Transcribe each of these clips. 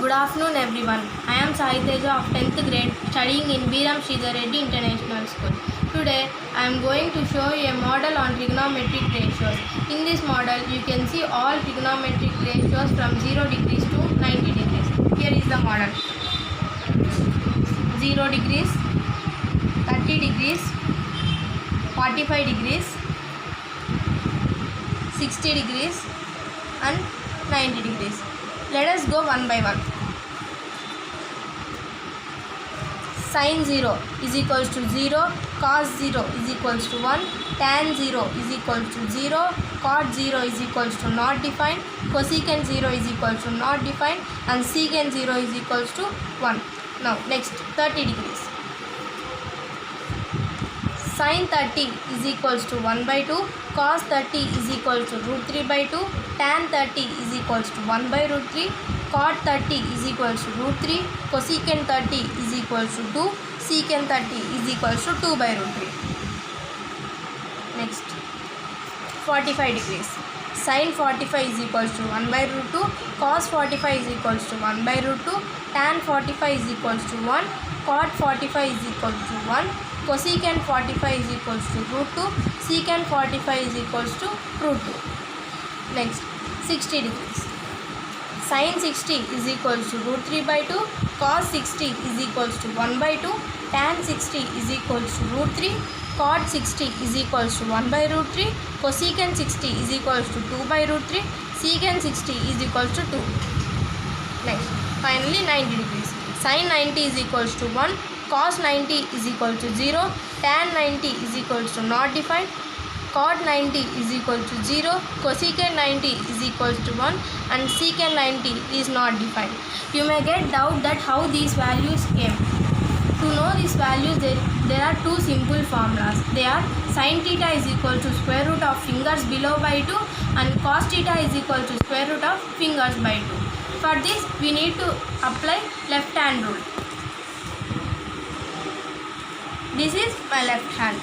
Good afternoon everyone. I am Sai Teja of 10th grade studying in Biram Sridhar Reddy International School. Today I am going to show you a model on trigonometric ratios. In this model you can see all trigonometric ratios from 0 degrees to 90 degrees. Here is the model. 0 degrees, 30 degrees, 45 degrees, 60 degrees and 90 degrees. Let us go one by one. Sin 0 is equals to 0, cos 0 is equals to 1, tan 0 is equals to 0, cot 0 is equals to not defined, cosecant 0 is equals to not defined and secant 0 is equals to 1. Now next 30 degrees. Sin 30 is equals to 1 by 2, cos 30 is equals to root 3 by 2, tan 30 is equals to 1 by root 3, cot 30 is equals to root 3, cosecant 30 is equals to 2, secant 30 is equals to 2 by root 3. Next 45 degrees. Sin 45 is equals to 1 by root 2, cos 45 is equals to 1 by root 2, tan 45 is equals to 1, cot 45 is equals to 1, cosecant 45 is equals to root 2, secant 45 is equals to root 2. Next 60 degrees. Sin 60 is equals to root 3 by 2, cos 60 is equals to 1 by 2, tan 60 is equals to root 3, cot 60 is equals to 1 by root 3, cosecant 60 is equals to 2 by root 3, secant 60 is equals to 2. Next, finally 90 degrees. Sin 90 is equals to 1, cos 90 is equal to 0, tan 90 is equals to not defined, cot 90 is equal to 0, cosecant 90 is equals to 1 and secant 90 is not defined. You may get doubt that how these values came. To know these values there are two simple formulas. They are sin theta is equal to square root of fingers below by 2 and cos theta is equal to square root of fingers by 2. For this we need to apply left hand rule. This is my left hand.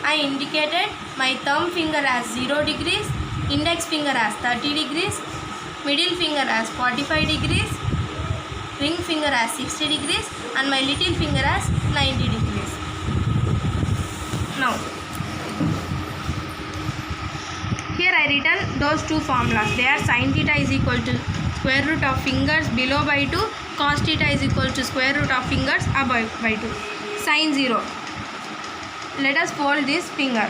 I indicated my thumb finger as 0 degrees, index finger as 30 degrees, middle finger as 45 degrees, ring finger as 60 degrees and my little finger as 90 degrees. Now, here I written those two formulas. They are sin theta is equal to square root of fingers below by 2, cos theta is equal to square root of fingers above by 2. Sin 0. Let us fold this finger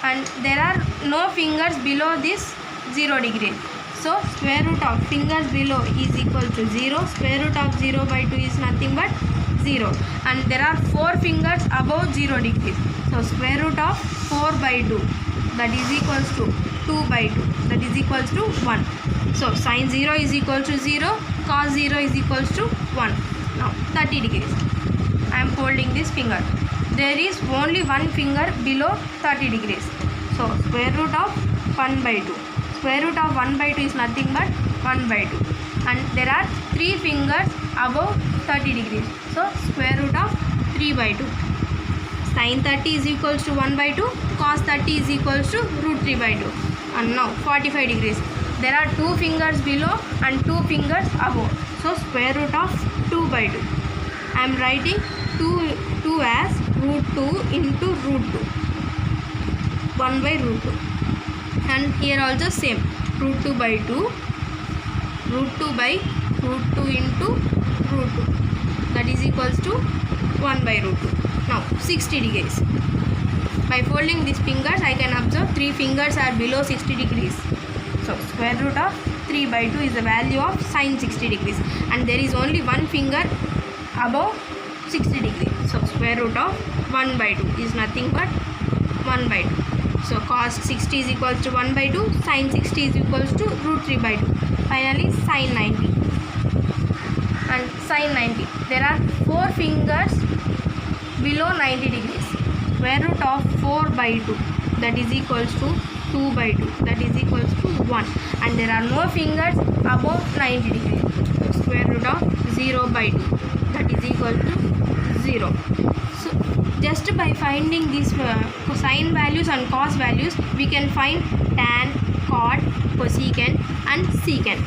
and there are no fingers below this 0 degree. So square root of fingers below is equal to 0. Square root of 0 by 2 is nothing but 0. And there are 4 fingers above 0 degrees. So square root of 4 by 2, that is equals to 2 by 2, that is equals to 1. So sin 0 is equal to 0, cos 0 is equals to 1. Now 30 degrees. I am holding this finger. There is only one finger below 30 degrees. So square root of 1 by 2. Square root of 1 by 2 is nothing but 1 by 2. And there are 3 fingers above 30 degrees. So square root of 3 by 2. Sin 30 is equals to 1 by 2. Cos 30 is equals to root 3 by 2. And now 45 degrees. There are 2 fingers below and 2 fingers above. So square root of 2 by 2. I am writing 2 as root 2 into root 2. 1 by root 2. And here also same. Root 2 by 2. Root 2 by root 2 into root 2. That is equals to 1 by root 2. Now 60 degrees. By folding these fingers I can observe 3 fingers are below 60 degrees. So square root of 3 by 2 is the value of sin 60 degrees. And there is only one finger above 60 degrees. So square root of 1 by 2 is nothing but 1 by 2. So cos 60 is equals to 1 by 2. Sin 60 is equals to root 3 by 2. Finally sin 90. And sin 90. There are 4 fingers below 90 degrees. Square root of 4 by 2. That is equals to 2 by 2. That is equals to 1. And there are no fingers above 90 degrees. So square root of 0 by 2. That is equal to 0. So just by finding these sine values and cos values, we can find tan, cot, cosecant and secant.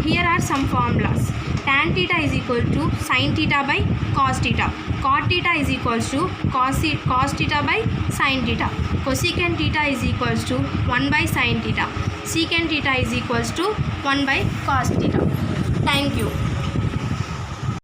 here are some formulas. Tan theta is equal to sin theta by cos theta. Cot theta is equals to cos theta by sin theta. Cosecant theta is equals to 1 by sin theta. Secant theta is equals to 1 by cos theta. Thank you.